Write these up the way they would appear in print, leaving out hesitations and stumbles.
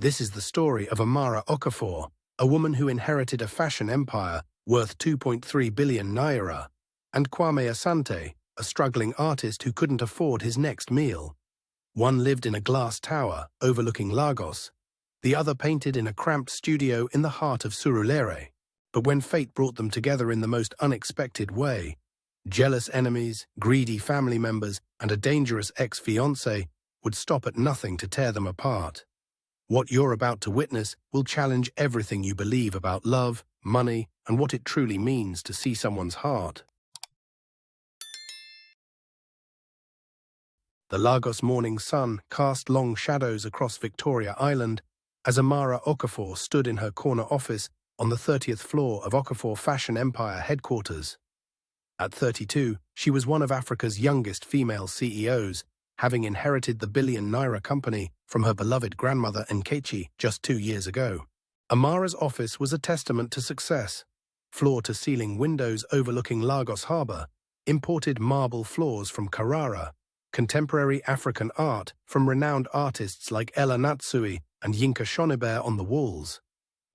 This is the story of Amara Okafor, a woman who inherited a fashion empire worth 2.3 billion naira, and Kwame Asante, a struggling artist who couldn't afford his next meal. One lived in a glass tower overlooking Lagos, the other painted in a cramped studio in the heart of Surulere. But when fate brought them together in the most unexpected way, jealous enemies, greedy family members, and a dangerous ex-fiancé would stop at nothing to tear them apart. What you're about to witness will challenge everything you believe about love, money, and what it truly means to see someone's heart. The Lagos morning sun cast long shadows across Victoria Island as Amara Okafor stood in her corner office on the 30th floor of Okafor Fashion Empire headquarters. At 32, she was one of Africa's youngest female CEOs, having inherited the billion-naira company from her beloved grandmother Nkechi just 2 years ago. Amara's office was a testament to success. Floor-to-ceiling windows overlooking Lagos Harbour, imported marble floors from Carrara, contemporary African art from renowned artists like Ella Natsui and Yinka Shonibare on the walls.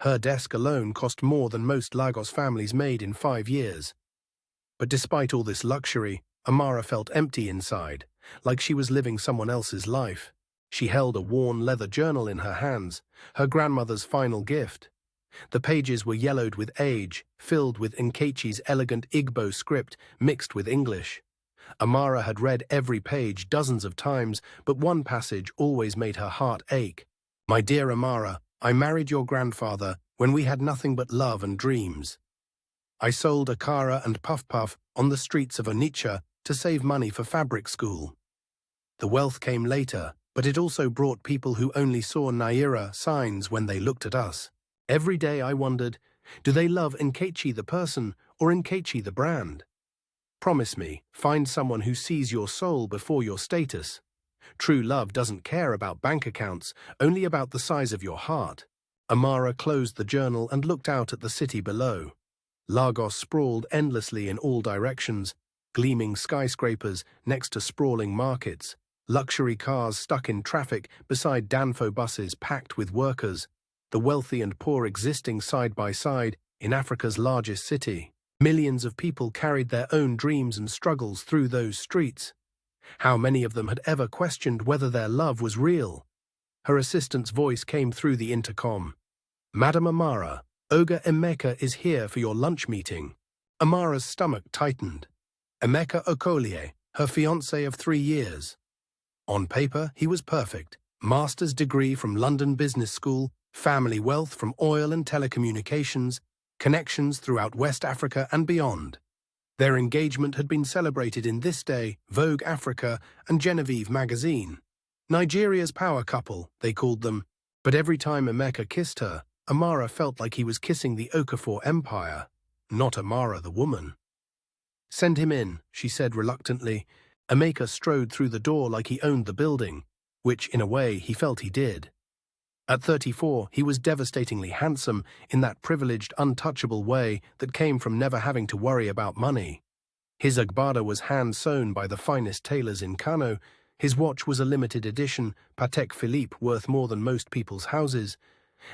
Her desk alone cost more than most Lagos families made in 5 years. But despite all this luxury, Amara felt empty inside, like she was living someone else's life. She held a worn leather journal in her hands, her grandmother's final gift. The pages were yellowed with age, filled with Nkechi's elegant Igbo script mixed with English. Amara had read every page dozens of times, but one passage always made her heart ache. "My dear Amara, I married your grandfather when we had nothing but love and dreams. I sold Akara and Puff Puff on the streets of Onitsha to save money for fabric school. The wealth came later, but it also brought people who only saw Naira signs when they looked at us. Every day I wondered, do they love Nkechi the person or Nkechi the brand? Promise me, find someone who sees your soul before your status. True love doesn't care about bank accounts, only about the size of your heart." Amara closed the journal and looked out at the city below. Lagos sprawled endlessly in all directions, gleaming skyscrapers next to sprawling markets, luxury cars stuck in traffic beside Danfo buses packed with workers, the wealthy and poor existing side by side in Africa's largest city. Millions of people carried their own dreams and struggles through those streets. How many of them had ever questioned whether their love was real? Her assistant's voice came through the intercom. "Madam Amara, Oga Emeka is here for your lunch meeting." Amara's stomach tightened. Emeka Okolie, her fiancé of 3 years. On paper, he was perfect. Master's degree from London Business School, family wealth from oil and telecommunications, connections throughout West Africa and beyond. Their engagement had been celebrated in This Day, Vogue Africa, and Genevieve magazine. Nigeria's power couple, they called them. But every time Emeka kissed her, Amara felt like he was kissing the Okafor empire, not Amara the woman. "Send him in," she said reluctantly. Emeka strode through the door like he owned the building, which, in a way, he felt he did. At 34, he was devastatingly handsome in that privileged, untouchable way that came from never having to worry about money. His agbada was hand-sewn by the finest tailors in Kano, his watch was a limited edition Patek Philippe worth more than most people's houses,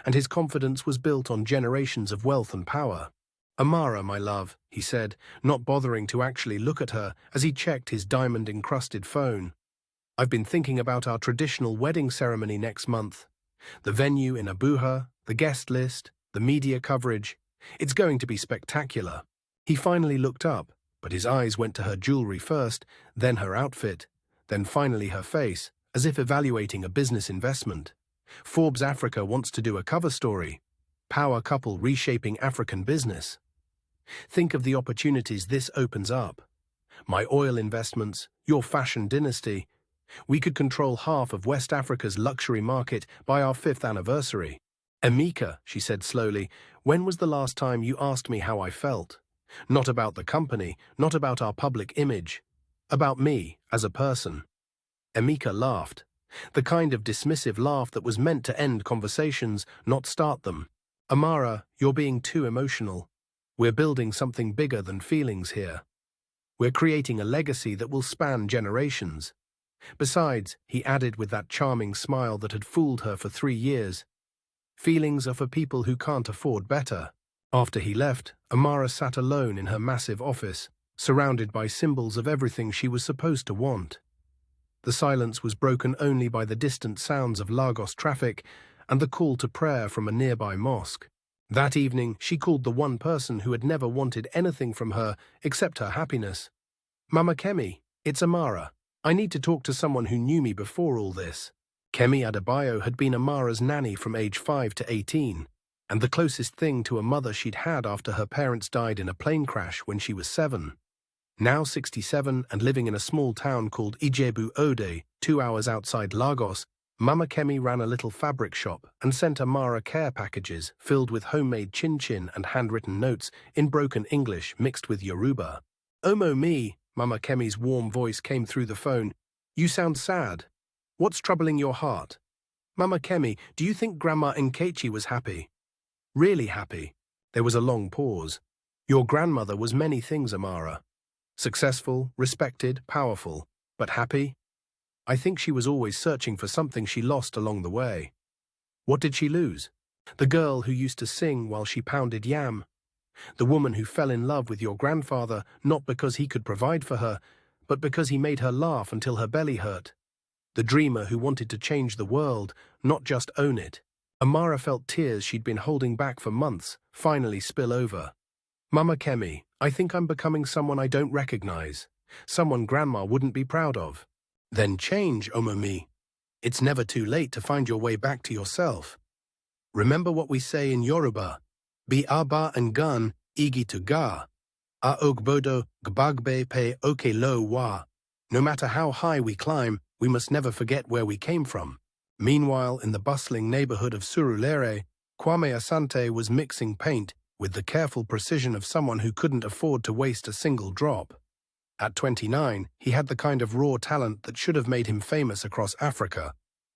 and his confidence was built on generations of wealth and power. "Amara, my love," he said, not bothering to actually look at her as he checked his diamond-encrusted phone. "I've been thinking about our traditional wedding ceremony next month. The venue in Abuja, the guest list, the media coverage. It's going to be spectacular." He finally looked up, but his eyes went to her jewelry first, then her outfit, then finally her face, as if evaluating a business investment. Forbes Africa wants to do a cover story. Power couple reshaping African business. Think of the opportunities this opens up. My oil investments, your fashion dynasty. We could control half of West Africa's luxury market by our 5th anniversary. "Emeka," she said slowly, "when was the last time you asked me how I felt? Not about the company, not about our public image. About me, as a person." Emeka laughed. The kind of dismissive laugh that was meant to end conversations, not start them. "Amara, you're being too emotional. We're building something bigger than feelings here. We're creating a legacy that will span generations." Besides, he added with that charming smile that had fooled her for 3 years, Feelings are for people who can't afford better. After he left, Amara sat alone in her massive office, surrounded by symbols of everything she was supposed to want. The silence was broken only by the distant sounds of Lagos traffic and the call to prayer from a nearby mosque. That evening, she called the one person who had never wanted anything from her except her happiness. "Mama Kemi, it's Amara. I need to talk to someone who knew me before all this." Kemi Adebayo had been Amara's nanny from age 5 to 18, and the closest thing to a mother she'd had after her parents died in a plane crash when she was 7. Now 67 and living in a small town called Ijebu Ode, 2 hours outside Lagos, Mama Kemi ran a little fabric shop and sent Amara care packages filled with homemade chin-chin and handwritten notes in broken English mixed with Yoruba. "Omo me," Mama Kemi's warm voice came through the phone. "You sound sad. What's troubling your heart?" "Mama Kemi, do you think Grandma Nkechi was happy?" "Really happy?" There was a long pause. "Your grandmother was many things, Amara. Successful, respected, powerful, but happy? I think she was always searching for something she lost along the way." "What did she lose?" "The girl who used to sing while she pounded yam. The woman who fell in love with your grandfather not because he could provide for her, but because he made her laugh until her belly hurt. The dreamer who wanted to change the world, not just own it." Amara felt tears she'd been holding back for months finally spill over. "Mama Kemi, I think I'm becoming someone I don't recognize, someone Grandma wouldn't be proud of." "Then change, Omomi. It's never too late to find your way back to yourself. Remember what we say in Yoruba, Bi aba and gun, igi to ga, a ogbodo gbagbe pe oke lo wa. No matter how high we climb, we must never forget where we came from." Meanwhile, in the bustling neighborhood of Surulere, Kwame Asante was mixing paint with the careful precision of someone who couldn't afford to waste a single drop. At 29, he had the kind of raw talent that should have made him famous across Africa.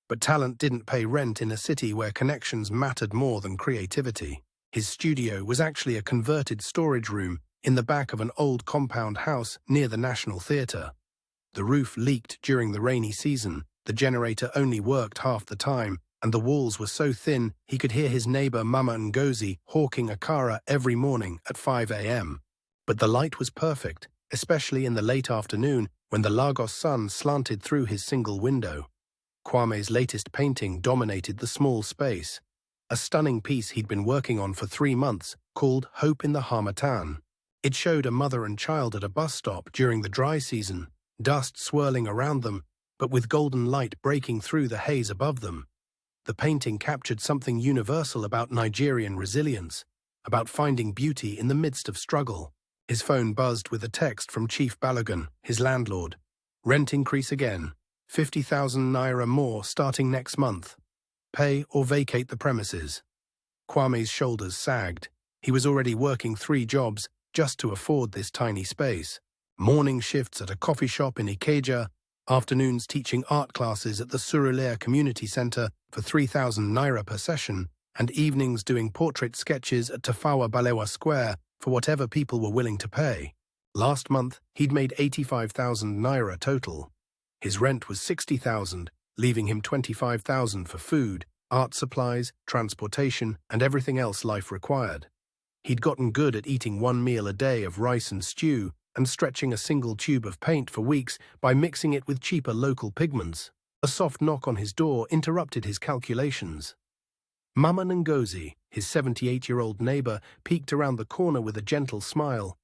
But talent didn't pay rent in a city where connections mattered more than creativity. His studio was actually a converted storage room in the back of an old compound house near the National Theatre. The roof leaked during the rainy season, the generator only worked half the time, and the walls were so thin he could hear his neighbor Mama Ngozi hawking akara every morning at 5 a.m. But the light was perfect, especially in the late afternoon when the Lagos sun slanted through his single window. Kwame's latest painting dominated the small space, a stunning piece he'd been working on for 3 months called Hope in the Harmattan. It showed a mother and child at a bus stop during the dry season, dust swirling around them, but with golden light breaking through the haze above them. The painting captured something universal about Nigerian resilience, about finding beauty in the midst of struggle. His phone buzzed with a text from Chief Balogun, his landlord. "Rent increase again. 50,000 naira more starting next month. Pay or vacate the premises." Kwame's shoulders sagged. He was already working 3 jobs just to afford this tiny space. Morning shifts at a coffee shop in Ikeja, afternoons teaching art classes at the Surulere Community Center for 3,000 naira per session, and evenings doing portrait sketches at Tafawa Balewa Square for whatever people were willing to pay. Last month, he'd made 85,000 naira total. His rent was 60,000, leaving him 25,000 for food, art supplies, transportation, and everything else life required. He'd gotten good at eating 1 meal a day of rice and stew and stretching a single tube of paint for weeks by mixing it with cheaper local pigments. A soft knock on his door interrupted his calculations. Mama Ngozi, his 78-year-old neighbor, peeked around the corner with a gentle smile.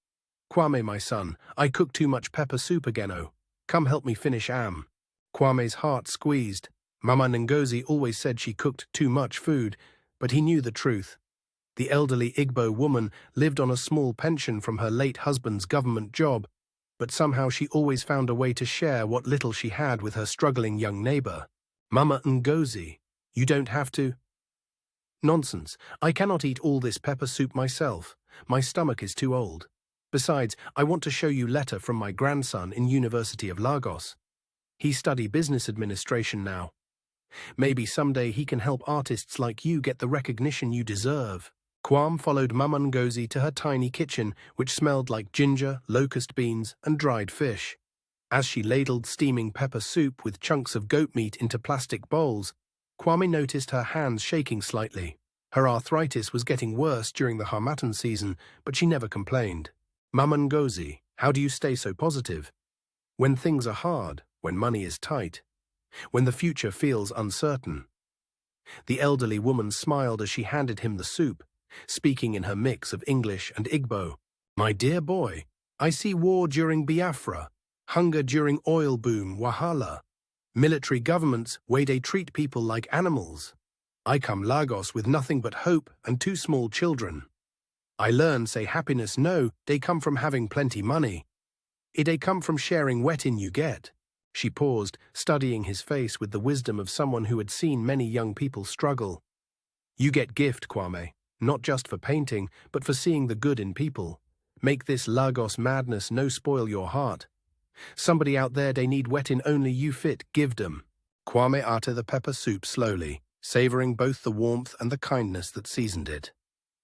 "Kwame, my son, I cooked too much pepper soup again, oh. Come help me finish am." Kwame's heart squeezed. Mama Ngozi always said she cooked too much food, but he knew the truth. The elderly Igbo woman lived on a small pension from her late husband's government job, but somehow she always found a way to share what little she had with her struggling young neighbor. "Mama Ngozi, you don't have to." "Nonsense. I cannot eat all this pepper soup myself. My stomach is too old. Besides, I want to show you a letter from my grandson in University of Lagos. He study business administration now. Maybe someday he can help artists like you get the recognition you deserve." Kwame followed Mama Ngozi to her tiny kitchen, which smelled like ginger, locust beans, and dried fish. As she ladled steaming pepper soup with chunks of goat meat into plastic bowls, Kwame noticed her hands shaking slightly. Her arthritis was getting worse during the Harmattan season, but she never complained. Mama Ngozi, how do you stay so positive? When things are hard, when money is tight, when the future feels uncertain. The elderly woman smiled as she handed him the soup, speaking in her mix of English and Igbo. My dear boy, I see war during Biafra, hunger during oil boom, Wahala. Military governments where they treat people like animals. I come Lagos with nothing but hope and 2 small children. I learn say happiness no, they come from having plenty money. They come from sharing wetin you get. She paused, studying his face with the wisdom of someone who had seen many young people struggle. You get gift, Kwame, not just for painting, but for seeing the good in people. Make this Lagos madness no spoil your heart. Somebody out there they need wetin only you fit, give them. Kwame ate the pepper soup slowly, savoring both the warmth and the kindness that seasoned it.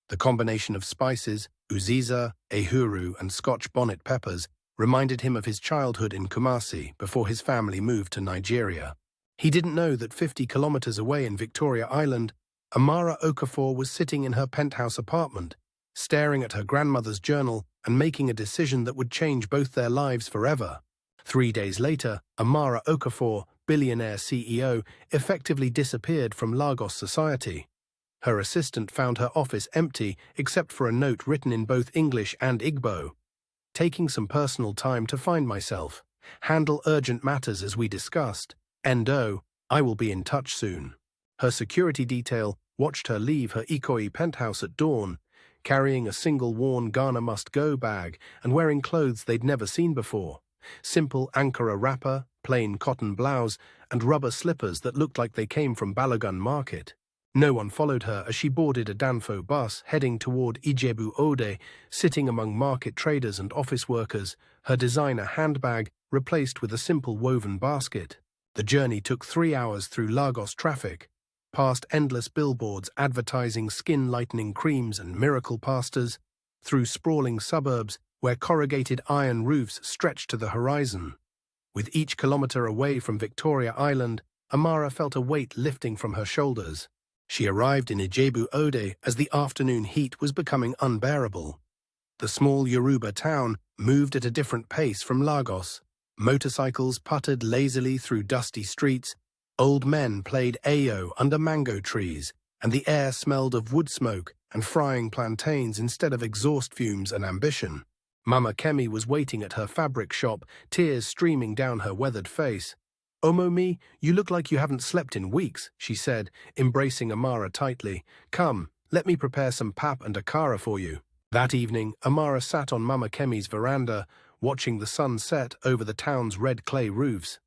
The combination of spices, uziza, ehuru, and Scotch bonnet peppers reminded him of his childhood in Kumasi before his family moved to Nigeria. He didn't know that 50 kilometers away in Victoria Island, Amara Okafor was sitting in her penthouse apartment, staring at her grandmother's journal and making a decision that would change both their lives forever. 3 days later, Amara Okafor, Billionaire CEO, effectively disappeared from Lagos society. Her assistant found her office empty except for a note written in both English and Igbo. Taking some personal time to find myself. Handle urgent matters as we discussed. Endo, I will be in touch soon. Her security detail watched her leave her Ikoyi penthouse at dawn, carrying a single worn Ghana must-go bag and wearing clothes they'd never seen before. Simple Ankara wrapper, plain cotton blouse, and rubber slippers that looked like they came from Balogun Market. No one followed her as she boarded a Danfo bus heading toward Ijebu Ode, sitting among market traders and office workers, her designer handbag replaced with a simple woven basket. The journey took 3 hours through Lagos traffic, past endless billboards advertising skin-lightening creams and miracle pastas, through sprawling suburbs where corrugated iron roofs stretched to the horizon. With each kilometer away from Victoria Island, Amara felt a weight lifting from her shoulders. She arrived in Ijebu Ode as the afternoon heat was becoming unbearable. The small Yoruba town moved at a different pace from Lagos. Motorcycles puttered lazily through dusty streets, old men played ayo under mango trees, and the air smelled of wood smoke and frying plantains instead of exhaust fumes and ambition. Mama Kemi was waiting at her fabric shop, tears streaming down her weathered face. Omomi, you look like you haven't slept in weeks, she said, embracing Amara tightly. Come, let me prepare some pap and akara for you. That evening, Amara sat on Mama Kemi's veranda, watching the sun set over the town's red clay roofs.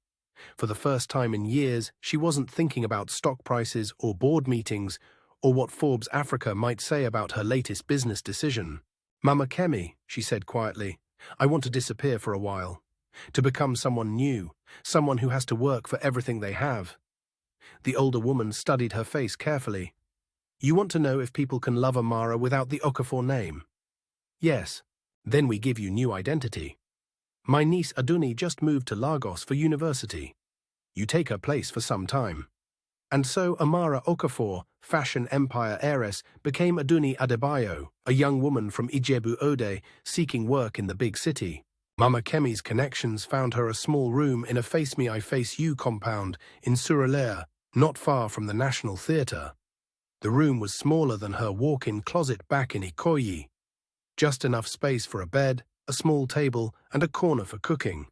For the first time in years, she wasn't thinking about stock prices or board meetings, or what Forbes Africa might say about her latest business decision. Mama Kemi, she said quietly, I want to disappear for a while. To become someone new, someone who has to work for everything they have. The older woman studied her face carefully. You want to know if people can love Amara without the Okafor name? Yes. Then we give you new identity. My niece Adunni just moved to Lagos for university. You take her place for some time. And so Amara Okafor, fashion empire heiress, became Adunni Adebayo, a young woman from Ijebu Ode seeking work in the big city. Mama Kemi's connections found her a small room in a Face Me I Face You compound in Surulere, not far from the National Theatre. The room was smaller than her walk-in closet back in Ikoyi. Just enough space for a bed, a small table, and a corner for cooking.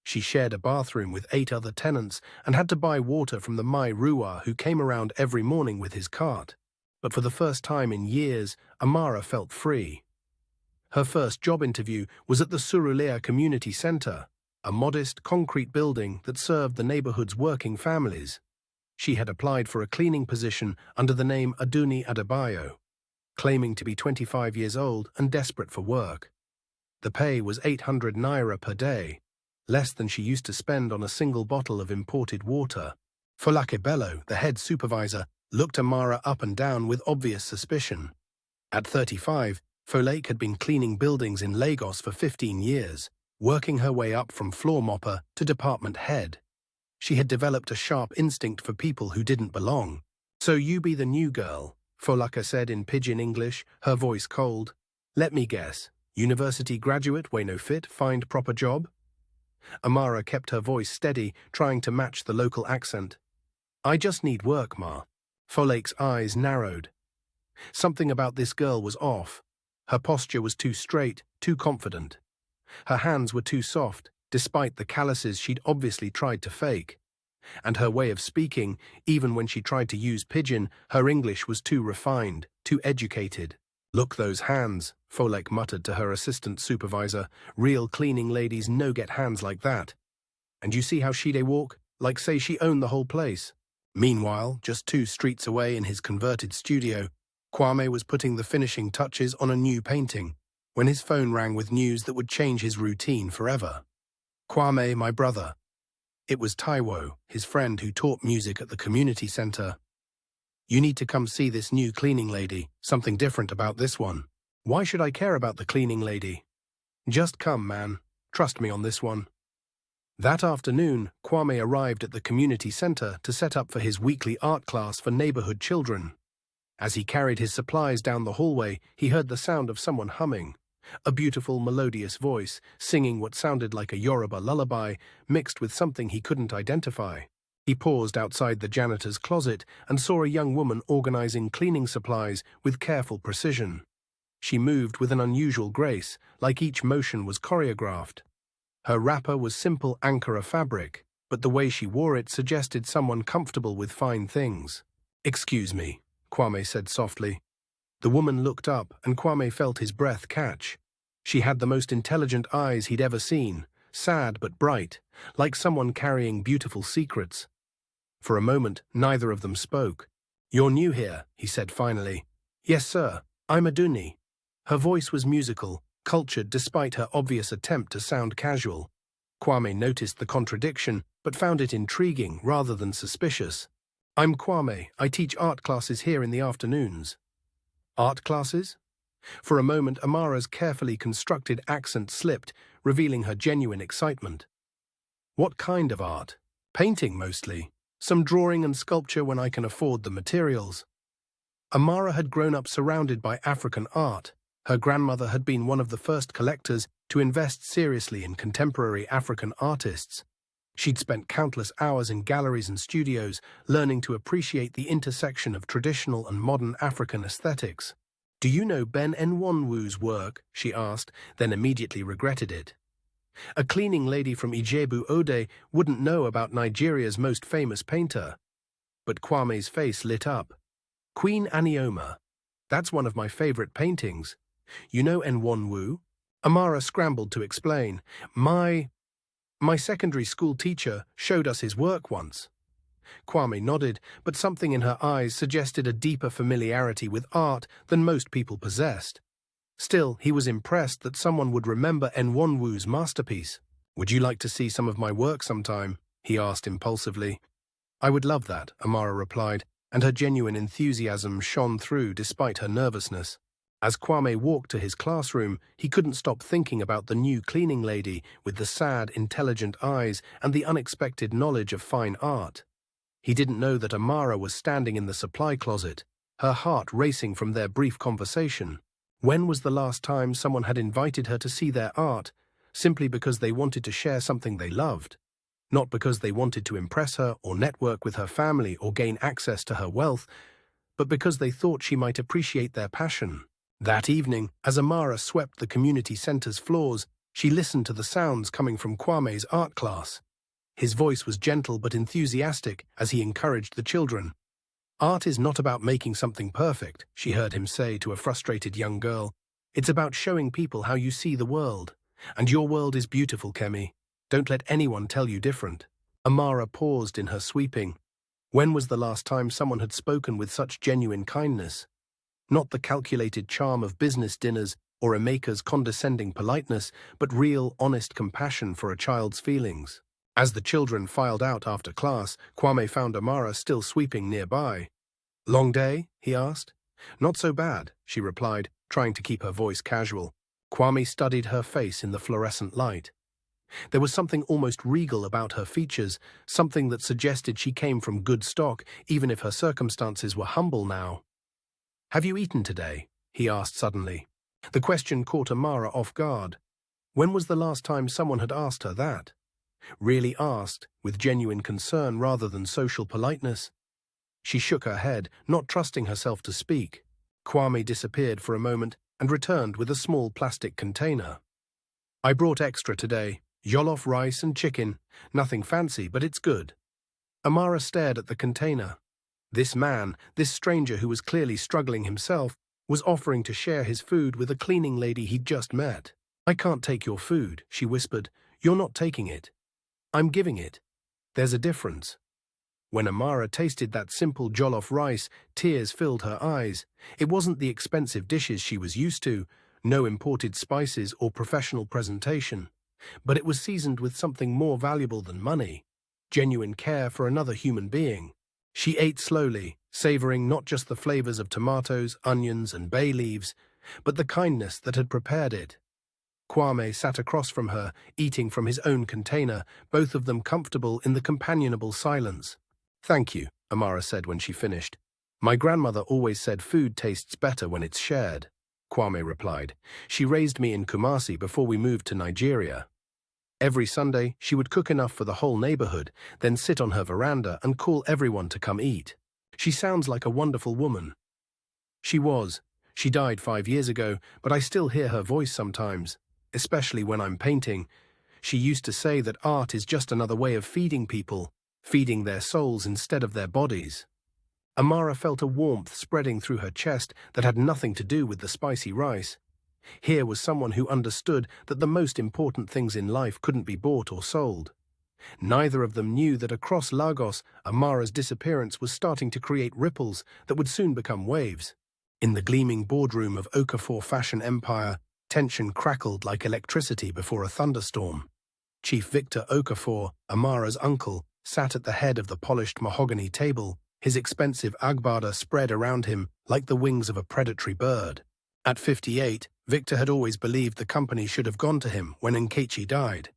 She shared a bathroom with 8 other tenants and had to buy water from the Mai Rua who came around every morning with his cart. But for the first time in years, Amara felt free. Her first job interview was at the Surulere Community Centre, a modest concrete building that served the neighbourhood's working families. She had applied for a cleaning position under the name Adunni Adebayo, claiming to be 25 years old and desperate for work. The pay was 800 naira per day, less than she used to spend on a single bottle of imported water. Folake Bello, the head supervisor, looked Amara up and down with obvious suspicion. At 35, Folake had been cleaning buildings in Lagos for 15 years, working her way up from floor mopper to department head. She had developed a sharp instinct for people who didn't belong. So you be the new girl, Folaka said in pidgin English, her voice cold. Let me guess. University graduate, way no fit, find proper job? Amara kept her voice steady, trying to match the local accent. I just need work, Ma. Folake's eyes narrowed. Something about this girl was off. Her posture was too straight, too confident. Her hands were too soft, despite the calluses she'd obviously tried to fake. And her way of speaking, even when she tried to use pidgin, her English was too refined, too educated. Look those hands, Folake muttered to her assistant supervisor. Real cleaning ladies no get hands like that. And you see how they walk? Like say she owned the whole place. Meanwhile, just 2 streets away in his converted studio, Kwame was putting the finishing touches on a new painting, when his phone rang with news that would change his routine forever. Kwame, my brother. It was Taiwo, his friend who taught music at the community center. You need to come see this new cleaning lady, something different about this one. Why should I care about the cleaning lady? Just come, man. Trust me on this one. That afternoon, Kwame arrived at the community center to set up for his weekly art class for neighborhood children. As he carried his supplies down the hallway, he heard the sound of someone humming. A beautiful, melodious voice, singing what sounded like a Yoruba lullaby, mixed with something he couldn't identify. He paused outside the janitor's closet and saw a young woman organizing cleaning supplies with careful precision. She moved with an unusual grace, like each motion was choreographed. Her wrapper was simple Ankara fabric, but the way she wore it suggested someone comfortable with fine things. Excuse me, Kwame said softly. The woman looked up, and Kwame felt his breath catch. She had the most intelligent eyes he'd ever seen, sad but bright, like someone carrying beautiful secrets. For a moment, neither of them spoke. You're new here, he said finally. Yes, sir. I'm Adunni. Her voice was musical, cultured despite her obvious attempt to sound casual. Kwame noticed the contradiction, but found it intriguing rather than suspicious. I'm Kwame. I teach art classes here in the afternoons. Art classes? For a moment, Amara's carefully constructed accent slipped, revealing her genuine excitement. What kind of art? Painting, mostly. Some drawing and sculpture when I can afford the materials. Amara had grown up surrounded by African art. Her grandmother had been one of the first collectors to invest seriously in contemporary African artists. She'd spent countless hours in galleries and studios, learning to appreciate the intersection of traditional and modern African aesthetics. Do you know Ben Nwonwu's work? She asked, then immediately regretted it. A cleaning lady from Ijebu Ode wouldn't know about Nigeria's most famous painter. But Kwame's face lit up. Queen Anioma. That's one of my favorite paintings. You know Nwonwu? Amara scrambled to explain. My secondary school teacher showed us his work once. Kwame nodded, but something in her eyes suggested a deeper familiarity with art than most people possessed. Still, he was impressed that someone would remember Nwonwu's masterpiece. Would you like to see some of my work sometime? He asked impulsively. I would love that, Amara replied, and her genuine enthusiasm shone through despite her nervousness. As Kwame walked to his classroom, he couldn't stop thinking about the new cleaning lady with the sad, intelligent eyes and the unexpected knowledge of fine art. He didn't know that Amara was standing in the supply closet, her heart racing from their brief conversation. When was the last time someone had invited her to see their art, simply because they wanted to share something they loved? Not because they wanted to impress her or network with her family or gain access to her wealth, but because they thought she might appreciate their passion. That evening, as Amara swept the community center's floors, she listened to the sounds coming from Kwame's art class. His voice was gentle but enthusiastic as he encouraged the children. Art is not about making something perfect, she heard him say to a frustrated young girl. It's about showing people how you see the world. And your world is beautiful, Kemi. Don't let anyone tell you different. Amara paused in her sweeping. When was the last time someone had spoken with such genuine kindness? Not the calculated charm of business dinners or a maker's condescending politeness, but real, honest compassion for a child's feelings. As the children filed out after class, Kwame found Amara still sweeping nearby. Long day? He asked. Not so bad, she replied, trying to keep her voice casual. Kwame studied her face in the fluorescent light. There was something almost regal about her features, something that suggested she came from good stock, even if her circumstances were humble now. "Have you eaten today?" he asked suddenly. The question caught Amara off guard. When was the last time someone had asked her that? Really asked, with genuine concern rather than social politeness? She shook her head, not trusting herself to speak. Kwame disappeared for a moment and returned with a small plastic container. "I brought extra today. Jollof rice and chicken. Nothing fancy, but it's good." Amara stared at the container. This man, this stranger who was clearly struggling himself, was offering to share his food with a cleaning lady he'd just met. "I can't take your food," she whispered. "You're not taking it. I'm giving it. There's a difference." When Amara tasted that simple jollof rice, tears filled her eyes. It wasn't the expensive dishes she was used to, no imported spices or professional presentation. But it was seasoned with something more valuable than money, genuine care for another human being. She ate slowly, savoring not just the flavors of tomatoes, onions, and bay leaves, but the kindness that had prepared it. Kwame sat across from her, eating from his own container, both of them comfortable in the companionable silence. "Thank you," Amara said when she finished. "My grandmother always said food tastes better when it's shared," Kwame replied. "She raised me in Kumasi before we moved to Nigeria. Every Sunday, she would cook enough for the whole neighborhood, then sit on her veranda and call everyone to come eat. She sounds like a wonderful woman." She was. She died 5 years ago, but I still hear her voice sometimes, especially when I'm painting. She used to say that art is just another way of feeding people, feeding their souls instead of their bodies. Amara felt a warmth spreading through her chest that had nothing to do with the spicy rice. Here was someone who understood that the most important things in life couldn't be bought or sold. Neither of them knew that across Lagos, Amara's disappearance was starting to create ripples that would soon become waves. In the gleaming boardroom of Okafor Fashion Empire, tension crackled like electricity before a thunderstorm. Chief Victor Okafor, Amara's uncle, sat at the head of the polished mahogany table, his expensive agbada spread around him like the wings of a predatory bird. At 58, Victor had always believed the company should have gone to him when Nkechi died.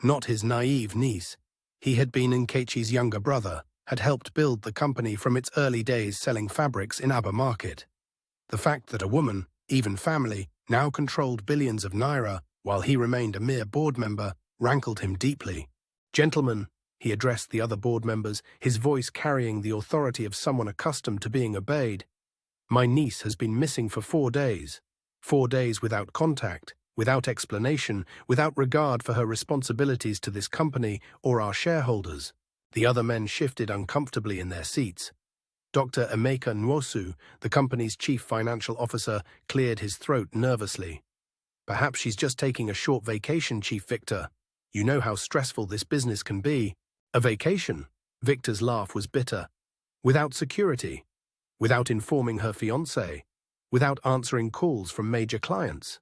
Not his naive niece. He had been Nkechi's younger brother, had helped build the company from its early days selling fabrics in Aba Market. The fact that a woman, even family, now controlled billions of naira while he remained a mere board member rankled him deeply. "Gentlemen," he addressed the other board members, his voice carrying the authority of someone accustomed to being obeyed. "My niece has been missing for 4 days. 4 days without contact, without explanation, without regard for her responsibilities to this company or our shareholders." The other men shifted uncomfortably in their seats. Dr. Emeka Nwosu, the company's chief financial officer, cleared his throat nervously. "Perhaps she's just taking a short vacation, Chief Victor. You know how stressful this business can be." "A vacation?" Victor's laugh was bitter. "Without security? Without informing her fiancé? Without answering calls from major clients?"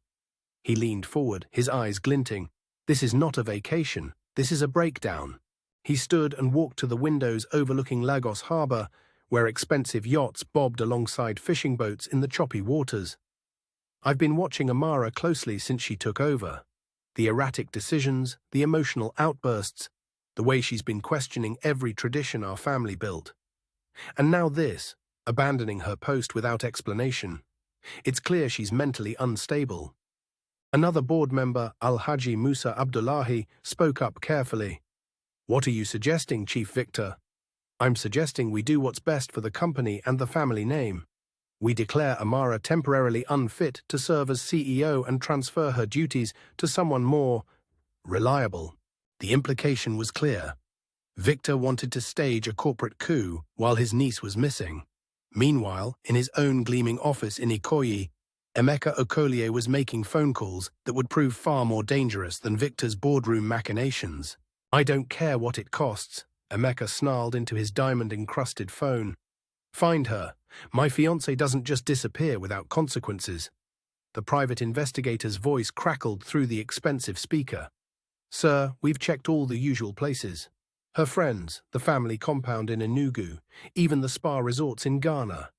He leaned forward, his eyes glinting. "This is not a vacation. This is a breakdown." He stood and walked to the windows overlooking Lagos Harbor, where expensive yachts bobbed alongside fishing boats in the choppy waters. "I've been watching Amara closely since she took over. The erratic decisions, the emotional outbursts, the way she's been questioning every tradition our family built. And now this, abandoning her post without explanation. It's clear she's mentally unstable." Another board member, Alhaji Musa Abdullahi, spoke up carefully. "What are you suggesting, Chief Victor?" "I'm suggesting we do what's best for the company and the family name. We declare Amara temporarily unfit to serve as CEO and transfer her duties to someone more reliable." The implication was clear. Victor wanted to stage a corporate coup while his niece was missing. Meanwhile, in his own gleaming office in Ikoyi, Emeka Okolie was making phone calls that would prove far more dangerous than Victor's boardroom machinations. "I don't care what it costs," Emeka snarled into his diamond-encrusted phone. "Find her. My fiancé doesn't just disappear without consequences." The private investigator's voice crackled through the expensive speaker. "Sir, we've checked all the usual places. Her friends, the family compound in Enugu, even the spa resorts in Ghana.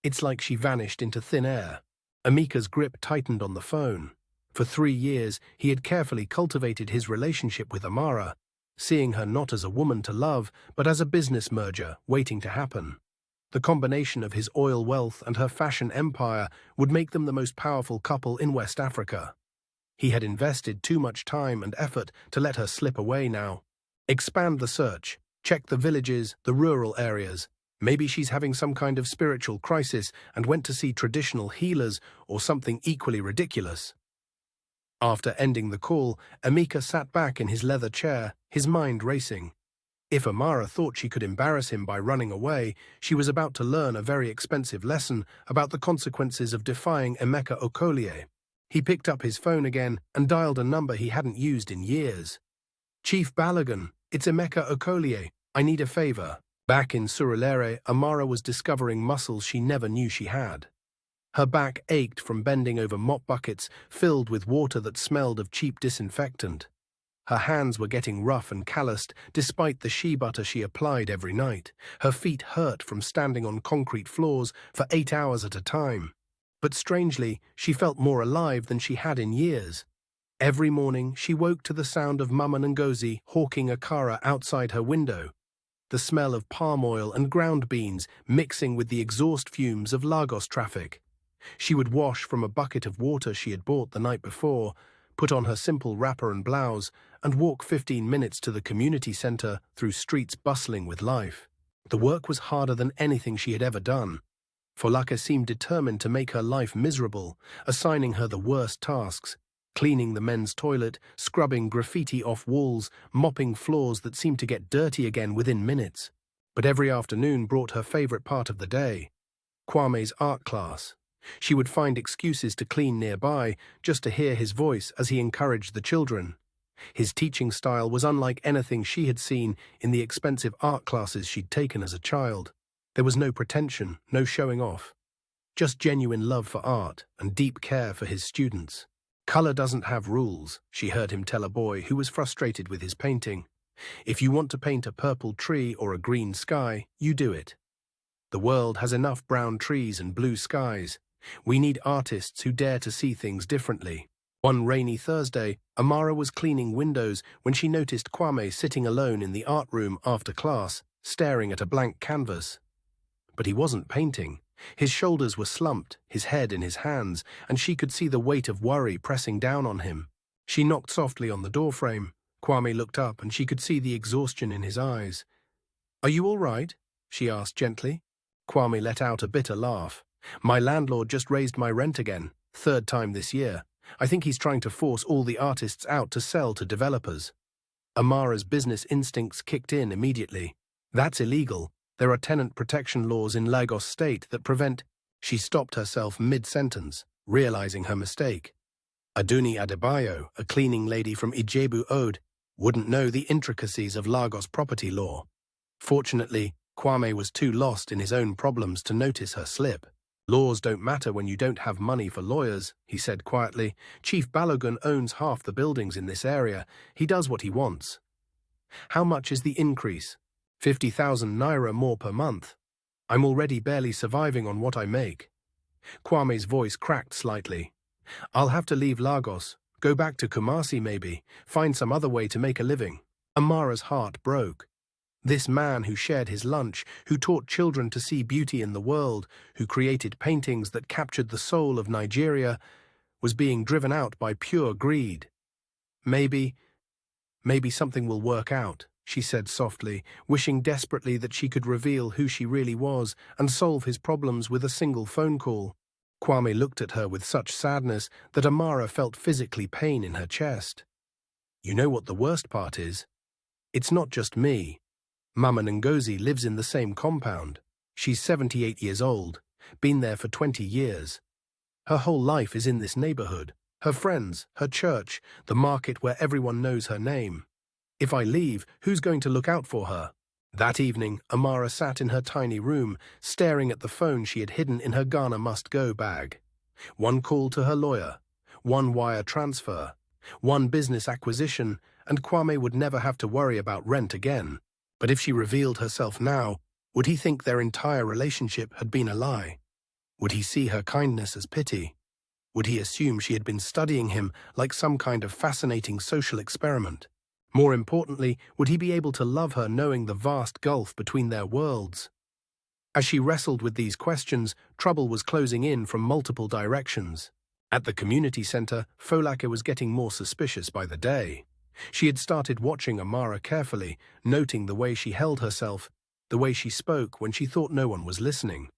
It's like she vanished into thin air." Emeka's grip tightened on the phone. For 3 years, he had carefully cultivated his relationship with Amara, seeing her not as a woman to love, but as a business merger waiting to happen. The combination of his oil wealth and her fashion empire would make them the most powerful couple in West Africa. He had invested too much time and effort to let her slip away now. Expand the search. Check the villages, the rural areas. Maybe she's having some kind of spiritual crisis and went to see traditional healers or something equally ridiculous. After ending the call, Emeka sat back in his leather chair, his mind racing. If Amara thought she could embarrass him by running away, she was about to learn a very expensive lesson about the consequences of defying Emeka Okolie. He picked up his phone again and dialed a number he hadn't used in years. "Chief Balogun, it's Emeka Okolie. I need a favor." Back in Surulere, Amara was discovering muscles she never knew she had. Her back ached from bending over mop buckets filled with water that smelled of cheap disinfectant. Her hands were getting rough and calloused despite the shea butter she applied every night. Her feet hurt from standing on concrete floors for 8 hours at a time. But strangely, she felt more alive than she had in years. Every morning, she woke to the sound of Mama Ngozi hawking akara outside her window. The smell of palm oil and ground beans mixing with the exhaust fumes of Lagos traffic. She would wash from a bucket of water she had bought the night before, put on her simple wrapper and blouse, and walk 15 minutes to the community center through streets bustling with life. The work was harder than anything she had ever done. Folake seemed determined to make her life miserable, assigning her the worst tasks: cleaning the men's toilet, scrubbing graffiti off walls, mopping floors that seemed to get dirty again within minutes. But every afternoon brought her favorite part of the day: Kwame's art class. She would find excuses to clean nearby just to hear his voice as he encouraged the children. His teaching style was unlike anything she had seen in the expensive art classes she'd taken as a child. There was no pretension, no showing off. Just genuine love for art and deep care for his students. "Color doesn't have rules," she heard him tell a boy who was frustrated with his painting. "If you want to paint a purple tree or a green sky, you do it. The world has enough brown trees and blue skies. We need artists who dare to see things differently." One rainy Thursday, Amara was cleaning windows when she noticed Kwame sitting alone in the art room after class, staring at a blank canvas. But he wasn't painting. His shoulders were slumped, his head in his hands, and she could see the weight of worry pressing down on him. She knocked softly on the doorframe. Kwame looked up and she could see the exhaustion in his eyes. "Are you all right?" she asked gently. Kwame let out a bitter laugh. "My landlord just raised my rent again, 3rd time this year. I think he's trying to force all the artists out to sell to developers." Amara's business instincts kicked in immediately. "That's illegal. There are tenant protection laws in Lagos State that prevent—" She stopped herself mid-sentence, realizing her mistake. Adunni Adebayo, a cleaning lady from Ijebu Ode, wouldn't know the intricacies of Lagos property law. Fortunately, Kwame was too lost in his own problems to notice her slip. "Laws don't matter when you don't have money for lawyers," he said quietly. "Chief Balogun owns half the buildings in this area. He does what he wants." "How much is the increase?" 50,000 naira more per month. "I'm already barely surviving on what I make." Kwame's voice cracked slightly. "I'll have to leave Lagos, go back to Kumasi maybe, find some other way to make a living." Amara's heart broke. This man who shared his lunch, who taught children to see beauty in the world, who created paintings that captured the soul of Nigeria, was being driven out by pure greed. Maybe something will work out," she said softly, wishing desperately that she could reveal who she really was and solve his problems with a single phone call. Kwame looked at her with such sadness that Amara felt physically pain in her chest. "You know what the worst part is? It's not just me. Mama Ngozi lives in the same compound. She's 78 years old, been there for 20 years. Her whole life is in this neighborhood. Her friends, her church, the market where everyone knows her name. If I leave, who's going to look out for her?" That evening, Amara sat in her tiny room, staring at the phone she had hidden in her Ghana must-go bag. One call to her lawyer, one wire transfer, one business acquisition, and Kwame would never have to worry about rent again. But if she revealed herself now, would he think their entire relationship had been a lie? Would he see her kindness as pity? Would he assume she had been studying him like some kind of fascinating social experiment? More importantly, would he be able to love her knowing the vast gulf between their worlds? As she wrestled with these questions, trouble was closing in from multiple directions. At the community center, Folake was getting more suspicious by the day. She had started watching Amara carefully, noting the way she held herself, the way she spoke when she thought no one was listening.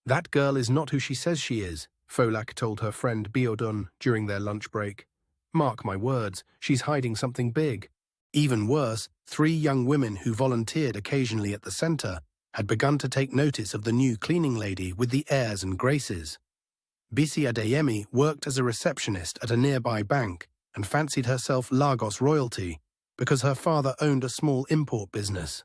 "That girl is not who she says she is," Folake told her friend Adunni during their lunch break. "Mark my words, she's hiding something big." Even worse, 3 young women who volunteered occasionally at the center had begun to take notice of the new cleaning lady with the airs and graces. Bisi Adeyemi worked as a receptionist at a nearby bank and fancied herself Lagos royalty because her father owned a small import business.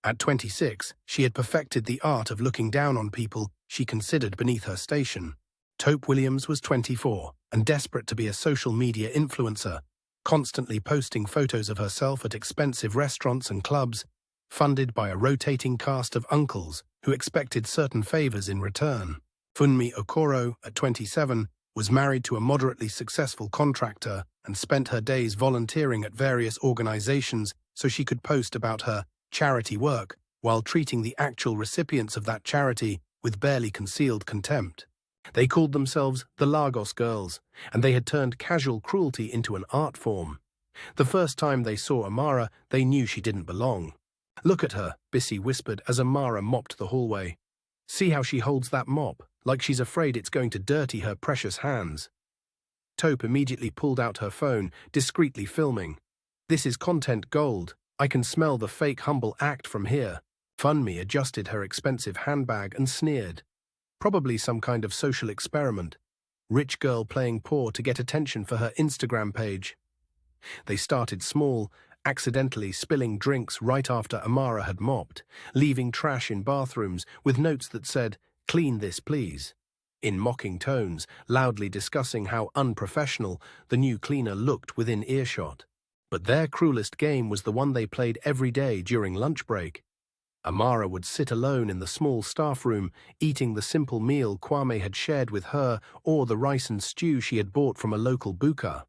At 26, she had perfected the art of looking down on people she considered beneath her station. Tope Williams was 24 and desperate to be a social media influencer, constantly posting photos of herself at expensive restaurants and clubs, funded by a rotating cast of uncles who expected certain favors in return. Funmi Okoro, at 27, was married to a moderately successful contractor and spent her days volunteering at various organizations so she could post about her charity work while treating the actual recipients of that charity with barely concealed contempt. They called themselves the Lagos Girls, and they had turned casual cruelty into an art form. The first time they saw Amara, they knew she didn't belong. "Look at her," Bisi whispered as Amara mopped the hallway. "See how she holds that mop, like she's afraid it's going to dirty her precious hands." Tope immediately pulled out her phone, discreetly filming. "This is content gold. I can smell the fake humble act from here." Funmi adjusted her expensive handbag and sneered. Probably some kind of social experiment. Rich girl playing poor to get attention for her Instagram page. They started small, accidentally spilling drinks right after Amara had mopped, leaving trash in bathrooms with notes that said, "Clean this, please," in mocking tones, loudly discussing how unprofessional the new cleaner looked within earshot. But their cruelest game was the one they played every day during lunch break. Amara would sit alone in the small staff room, eating the simple meal Kwame had shared with her or the rice and stew she had bought from a local buka.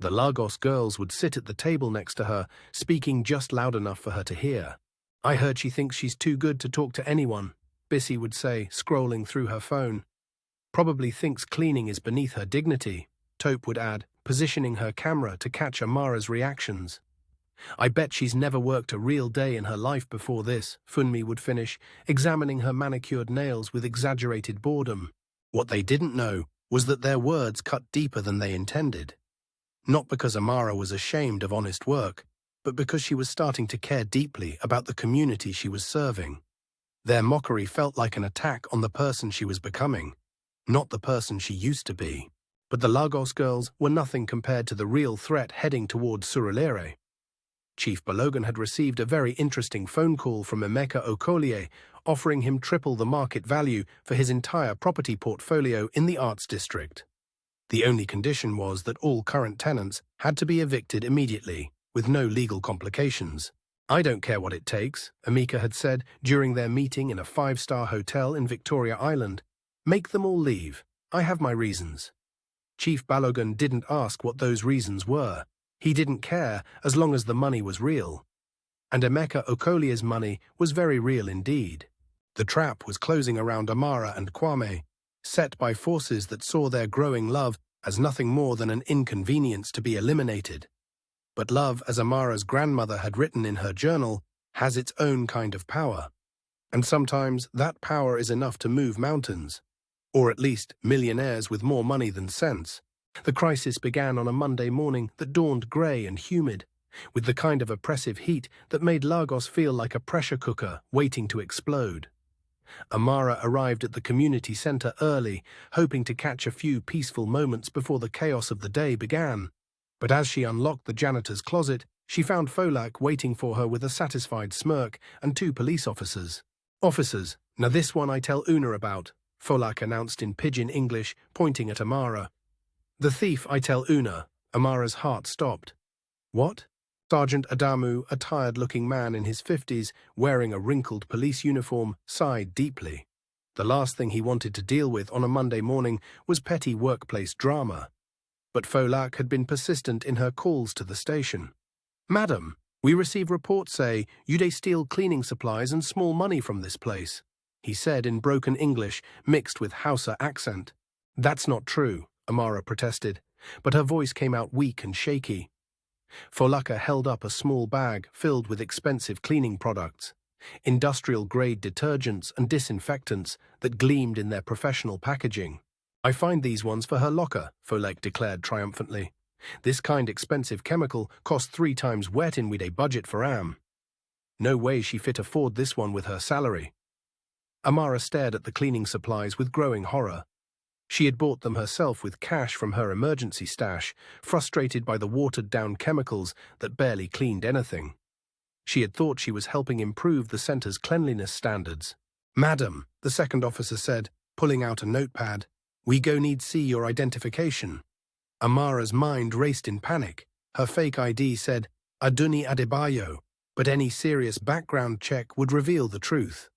The Lagos girls would sit at the table next to her, speaking just loud enough for her to hear. "I heard she thinks she's too good to talk to anyone," Bisi would say, scrolling through her phone. "Probably thinks cleaning is beneath her dignity," Tope would add, positioning her camera to catch Amara's reactions. "I bet she's never worked a real day in her life before this," Funmi would finish, examining her manicured nails with exaggerated boredom. What they didn't know was that their words cut deeper than they intended. Not because Amara was ashamed of honest work, but because she was starting to care deeply about the community she was serving. Their mockery felt like an attack on the person she was becoming, not the person she used to be. But the Lagos girls were nothing compared to the real threat heading towards Surulere. Chief Balogun had received a very interesting phone call from Emeka Okolie, offering him triple the market value for his entire property portfolio in the Arts District. The only condition was that all current tenants had to be evicted immediately, with no legal complications. "I don't care what it takes," Emeka had said during their meeting in a 5-star hotel in Victoria Island. "Make them all leave. I have my reasons." Chief Balogun didn't ask what those reasons were. He didn't care as long as the money was real. And Emeka Okolie's money was very real indeed. The trap was closing around Amara and Kwame, set by forces that saw their growing love as nothing more than an inconvenience to be eliminated. But love, as Amara's grandmother had written in her journal, has its own kind of power. And sometimes that power is enough to move mountains. Or at least millionaires with more money than sense. The crisis began on a Monday morning that dawned grey and humid, with the kind of oppressive heat that made Lagos feel like a pressure cooker waiting to explode. Amara arrived at the community center early, hoping to catch a few peaceful moments before the chaos of the day began. But as she unlocked the janitor's closet, she found Folake waiting for her with a satisfied smirk and 2 police officers. "Officers, now this one I tell Una about," Folake announced in pidgin English, pointing at Amara. "The thief I tell Una." Amara's heart stopped. "What?" Sergeant Adamu, a tired-looking man in his 50s, wearing a wrinkled police uniform, sighed deeply. The last thing he wanted to deal with on a Monday morning was petty workplace drama. But Folake had been persistent in her calls to the station. "Madam, we receive reports say you dey steal cleaning supplies and small money from this place." he said in broken English mixed with Hausa accent. That's not true, Amara protested, but her voice came out weak and shaky. Folaka held up a small bag filled with expensive cleaning products, industrial-grade detergents and disinfectants that gleamed in their professional packaging. I find these ones for her locker, Folek declared triumphantly. This kind expensive chemical costs 3 times wet in we'd budget for No way she fit afford this one with her salary. Amara stared at the cleaning supplies with growing horror. She had bought them herself with cash from her emergency stash, frustrated by the watered-down chemicals that barely cleaned anything. She had thought she was helping improve the center's cleanliness standards. "Madam," the second officer said, pulling out a notepad, "we go need see your identification." Amara's mind raced in panic. Her fake ID said, Adunni Adebayo, but any serious background check would reveal the truth.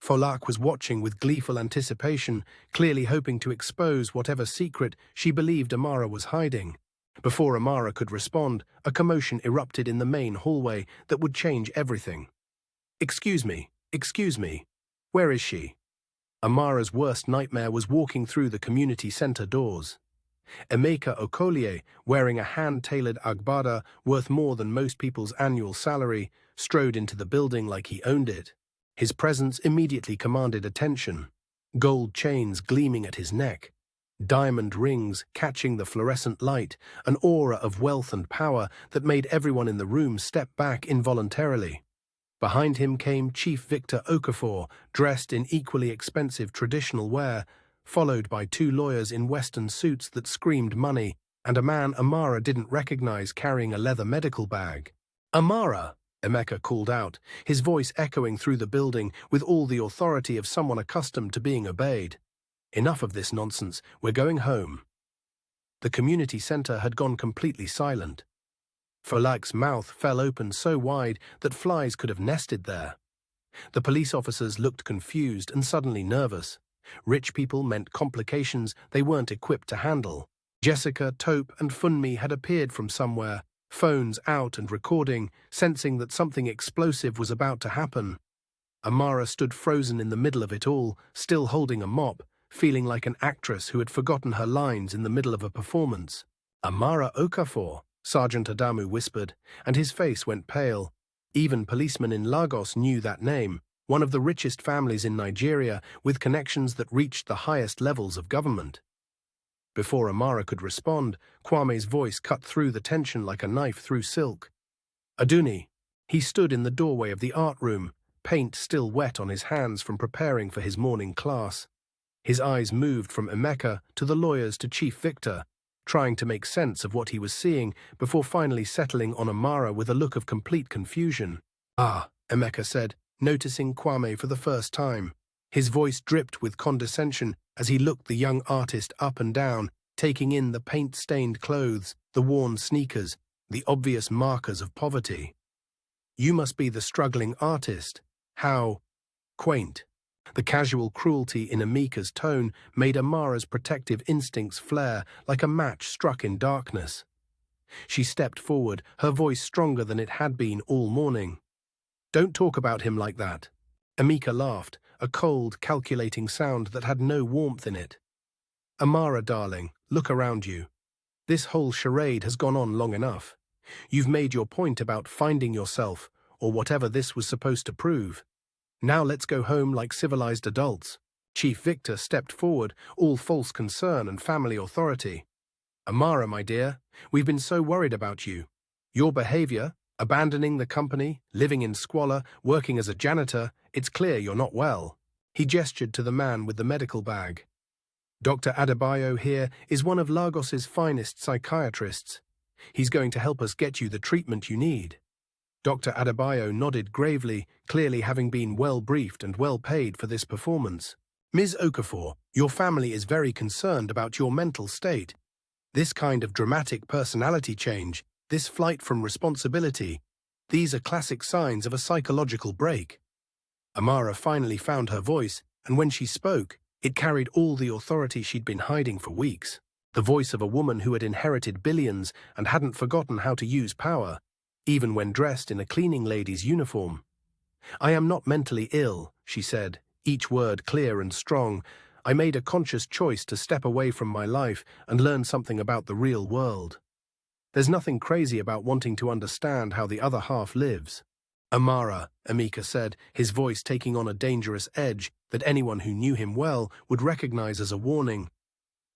Folak was watching with gleeful anticipation, clearly hoping to expose whatever secret she believed Amara was hiding. Before Amara could respond, a commotion erupted in the main hallway that would change everything. Excuse me, where is she?" Amara's worst nightmare was walking through the community center doors. Emeka Okolie, wearing a hand-tailored agbada worth more than most people's annual salary, strode into the building like he owned it. His presence immediately commanded attention. Gold chains gleaming at his neck, diamond rings catching the fluorescent light, an aura of wealth and power that made everyone in the room step back involuntarily. Behind him came Chief Victor Okafor, dressed in equally expensive traditional wear, followed by 2 lawyers in Western suits that screamed money, and a man Amara didn't recognize carrying a leather medical bag. "Amara!" Emeka called out, his voice echoing through the building with all the authority of someone accustomed to being obeyed. "Enough of this nonsense, we're going home." The community center had gone completely silent. Folak's mouth fell open so wide that flies could have nested there. The police officers looked confused and suddenly nervous. Rich people meant complications they weren't equipped to handle. Jessica, Tope, and Funmi had appeared from somewhere, phones out and recording, sensing that something explosive was about to happen. Amara stood frozen in the middle of it all, still holding a mop, feeling like an actress who had forgotten her lines in the middle of a performance. "Amara Okafor," Sergeant Adamu whispered, and his face went pale. Even policemen in Lagos knew that name, one of the richest families in Nigeria with connections that reached the highest levels of government. Before Amara could respond, Kwame's voice cut through the tension like a knife through silk. "Adunni." He stood in the doorway of the art room, paint still wet on his hands from preparing for his morning class. His eyes moved from Emeka to the lawyers to Chief Victor, trying to make sense of what he was seeing before finally settling on Amara with a look of complete confusion. "Ah," Emeka said, noticing Kwame for the first time. His voice dripped with condescension as he looked the young artist up and down, taking in the paint-stained clothes, the worn sneakers, the obvious markers of poverty. "You must be the struggling artist. How quaint." The casual cruelty in Emeka's tone made Amara's protective instincts flare like a match struck in darkness. She stepped forward, her voice stronger than it had been all morning. "Don't talk about him like that." Emeka laughed, a cold, calculating sound that had no warmth in it. "Amara, darling, look around you. This whole charade has gone on long enough. You've made your point about finding yourself, or whatever this was supposed to prove. Now let's go home like civilized adults." Chief Victor stepped forward, all false concern and family authority. "Amara, my dear, we've been so worried about you. Your behavior, abandoning the company, living in squalor, working as a janitor, it's clear you're not well." He gestured to the man with the medical bag. "Dr. Adebayo here is one of Lagos's finest psychiatrists. He's going to help us get you the treatment you need." Dr. Adebayo nodded gravely, clearly having been well briefed and well paid for this performance. "Ms. Okafor, your family is very concerned about your mental state. This kind of dramatic personality change, this flight from responsibility, these are classic signs of a psychological break." Amara finally found her voice, and when she spoke, it carried all the authority she'd been hiding for weeks. The voice of a woman who had inherited billions and hadn't forgotten how to use power, even when dressed in a cleaning lady's uniform. "I am not mentally ill," she said, each word clear and strong. I made a conscious choice to step away from my life and learn something about the real world. There's nothing crazy about wanting to understand how the other half lives. Amara, Emeka said, his voice taking on a dangerous edge that anyone who knew him well would recognize as a warning.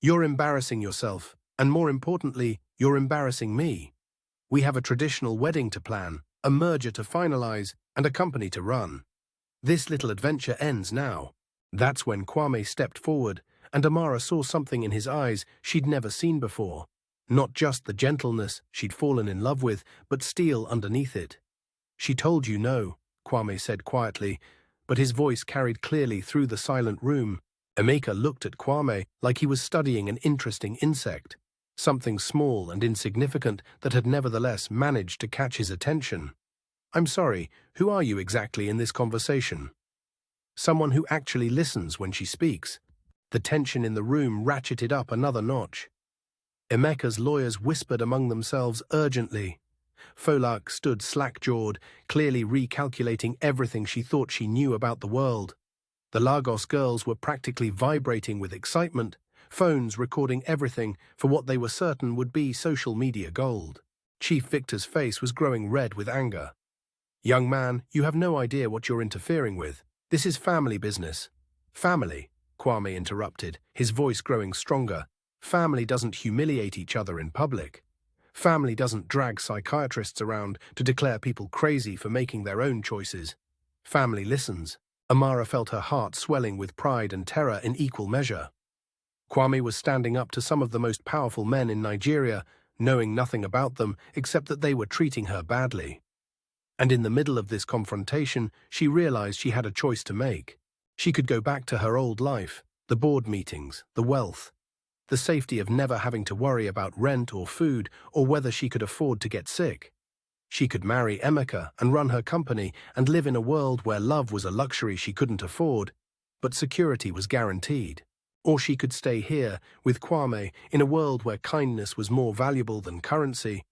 You're embarrassing yourself, and more importantly, you're embarrassing me. We have a traditional wedding to plan, a merger to finalize, and a company to run. This little adventure ends now. That's when Kwame stepped forward, and Amara saw something in his eyes she'd never seen before. Not just the gentleness she'd fallen in love with, but steel underneath it. She told you no, Kwame said quietly, but his voice carried clearly through the silent room. Emeka looked at Kwame like he was studying an interesting insect, something small and insignificant that had nevertheless managed to catch his attention. I'm sorry, who are you exactly in this conversation? Someone who actually listens when she speaks. The tension in the room ratcheted up another notch. Emeka's lawyers whispered among themselves urgently. Folak stood slack-jawed, clearly recalculating everything she thought she knew about the world. The Lagos girls were practically vibrating with excitement, phones recording everything for what they were certain would be social media gold. Chief Victor's face was growing red with anger. Young man, you have no idea what you're interfering with. This is family business. Family, Kwame interrupted, his voice growing stronger. Family doesn't humiliate each other in public. Family doesn't drag psychiatrists around to declare people crazy for making their own choices. Family listens. Amara felt her heart swelling with pride and terror in equal measure. Kwame was standing up to some of the most powerful men in Nigeria, knowing nothing about them except that they were treating her badly. And in the middle of this confrontation, she realized she had a choice to make. She could go back to her old life, the board meetings, the wealth, the safety of never having to worry about rent or food or whether she could afford to get sick. She could marry Emeka and run her company and live in a world where love was a luxury she couldn't afford, but security was guaranteed. Or she could stay here with Kwame in a world where kindness was more valuable than currency,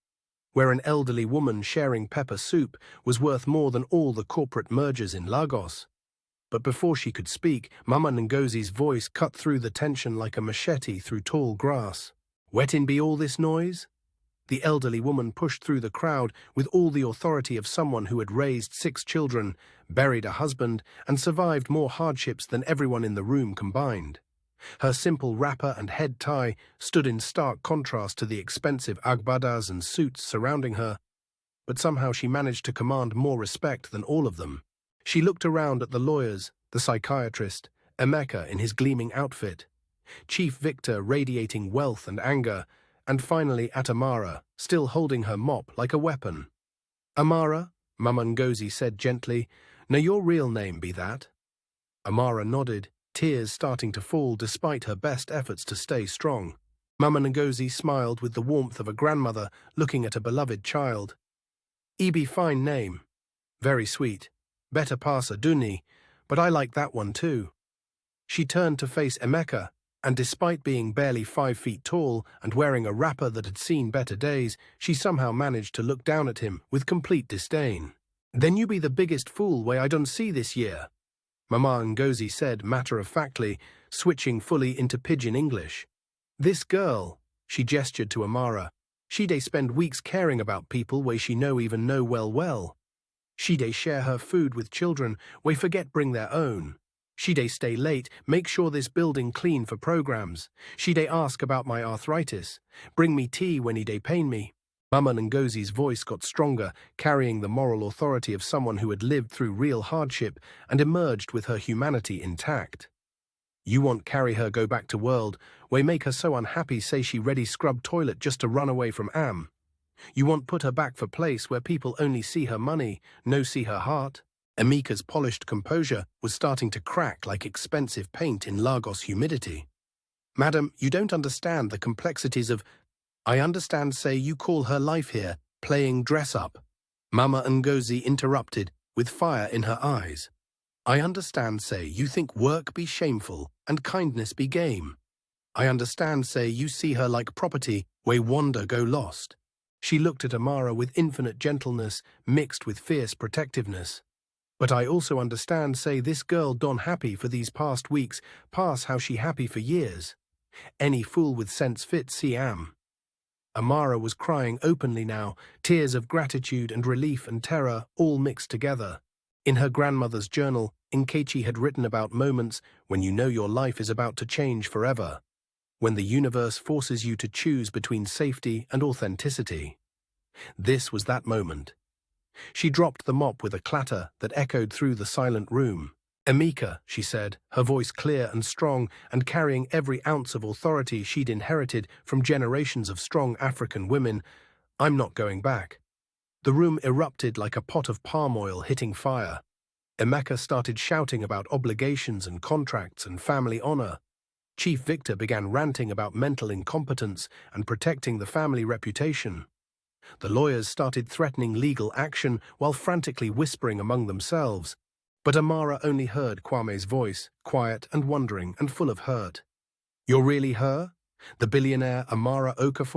where an elderly woman sharing pepper soup was worth more than all the corporate mergers in Lagos. But before she could speak, Mama Ngozi's voice cut through the tension like a machete through tall grass. Wetin be all this noise? The elderly woman pushed through the crowd with all the authority of someone who had raised 6 children, buried a husband, and survived more hardships than everyone in the room combined. Her simple wrapper and head tie stood in stark contrast to the expensive agbadas and suits surrounding her, but somehow she managed to command more respect than all of them. She looked around at the lawyers, the psychiatrist, Emeka in his gleaming outfit, Chief Victor radiating wealth and anger, and finally at Amara, still holding her mop like a weapon. Amara, Mama Ngozi said gently, "Now your real name be that?" Amara nodded, tears starting to fall despite her best efforts to stay strong. Mama Ngozi smiled with the warmth of a grandmother looking at a beloved child. "Be fine name. Very sweet. Better pass Adunni, but I like that one too." She turned to face Emeka, and despite being barely 5 feet tall and wearing a wrapper that had seen better days, she somehow managed to look down at him with complete disdain. "Then you be the biggest fool way I done see this year," Mama Ngozi said matter-of-factly, switching fully into pidgin English. "This girl," she gestured to Amara, "she dey spend weeks caring about people way she no even know well. She dey share her food with children way forget bring their own. She dey stay late, make sure this building clean for programs. She dey ask about my arthritis, bring me tea when he dey pain me." Mama Ngozi's voice got stronger, carrying the moral authority of someone who had lived through real hardship and emerged with her humanity intact. "You want carry her go back to world, way make her so unhappy say she ready scrub toilet just to run away from Am. You want put her back for place where people only see her money, no see her heart." Emeka's polished composure was starting to crack like expensive paint in Lagos humidity. "Madam, you don't understand the complexities of—" "I understand say you call her life here, playing dress-up," Mama Ngozi interrupted, with fire in her eyes. "I understand say you think work be shameful and kindness be game. I understand say you see her like property where wander go lost." She looked at Amara with infinite gentleness mixed with fierce protectiveness. But I also understand, say, this girl done happy for these past weeks, pass how she happy for years. Any fool with sense fit see am. Amara was crying openly now, tears of gratitude and relief and terror all mixed together. In her grandmother's journal, Nkechi had written about moments when you know your life is about to change forever, when the universe forces you to choose between safety and authenticity. This was that moment. She dropped the mop with a clatter that echoed through the silent room. "Emeka," she said, her voice clear and strong and carrying every ounce of authority she'd inherited from generations of strong African women, "I'm not going back." The room erupted like a pot of palm oil hitting fire. Emeka started shouting about obligations and contracts and family honor. Chief Victor began ranting about mental incompetence and protecting the family reputation. The lawyers started threatening legal action while frantically whispering among themselves. But Amara only heard Kwame's voice, quiet and wondering and full of hurt. "You're really her? The billionaire Amara Okafor?"